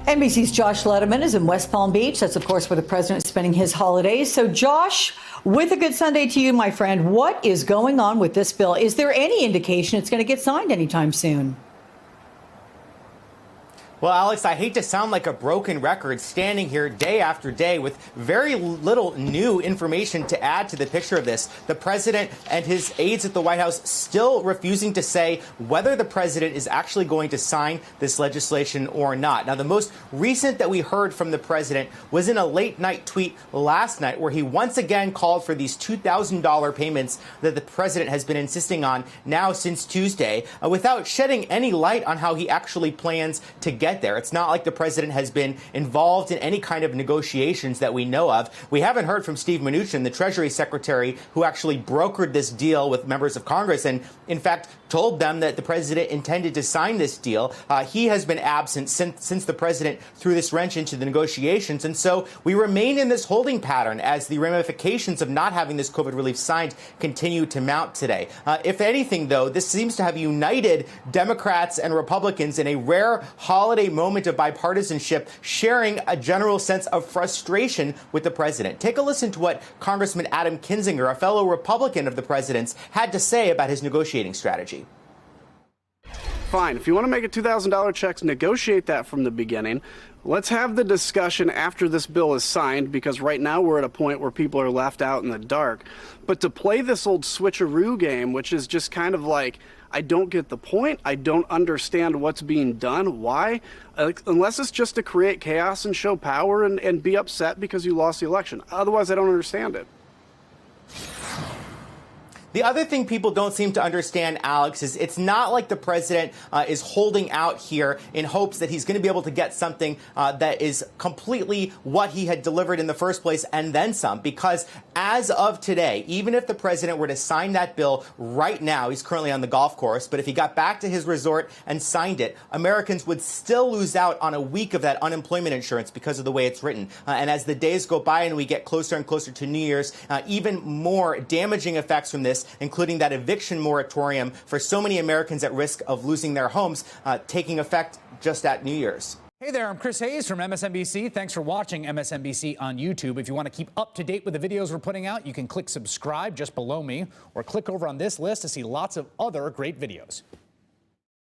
NBC's Josh Letterman is in West Palm Beach. That's, of course, where the president is spending his holidays. So, Josh, with a good Sunday to you, my friend, what is going on with this bill? Is there any indication it's going to get signed anytime soon? Well, Alex, I hate to sound like a broken record standing here day after day with very little new information to add to the picture of this. The president and his aides at the White House still refusing to say whether the president is actually going to sign this legislation or not. Now, the most recent that we heard from the president was in a late night tweet last night where he once again called for these $2,000 payments that the president has been insisting on now since Tuesday without shedding any light on how he actually plans to get there. It's not like the president has been involved in any kind of negotiations that we know of. We haven't heard from Steve Mnuchin, the Treasury Secretary, who actually brokered this deal with members of Congress and, in fact, told them that the president intended to sign this deal. He has been absent since the president threw this wrench into the negotiations. And so we remain in this holding pattern as the ramifications of not having this COVID relief signed continue to mount today. If anything, though, this seems to have united Democrats and Republicans in a rare holiday moment of bipartisanship, sharing a general sense of frustration with the president. Take a listen to what Congressman Adam Kinzinger, a fellow Republican of the president's, had to say about his negotiating strategy. Fine. If you want to make it $2,000 checks, negotiate that from the beginning. Let's have the discussion after this bill is signed, because right now we're at a point where people are left out in the dark. But to play this old switcheroo game, which is just kind of like, I don't get the point, I don't understand what's being done, why? Unless it's just to create chaos and show power and be upset because you lost the election. Otherwise, I don't understand it. The other thing people don't seem to understand, Alex, is it's not like the president is holding out here in hopes that he's going to be able to get something that is completely what he had delivered in the first place and then some. Because as of today, even if the president were to sign that bill right now, he's currently on the golf course, but if he got back to his resort and signed it, Americans would still lose out on a week of that unemployment insurance because of the way it's written. And as the days go by and we get closer and closer to New Year's, even more damaging effects from this, including that eviction moratorium for so many Americans at risk of losing their homes, taking effect just at New Year's. Hey there, I'm Chris Hayes from MSNBC. Thanks for watching MSNBC on YouTube. If you want to keep up to date with the videos we're putting out, you can click subscribe just below me or click over on this list to see lots of other great videos.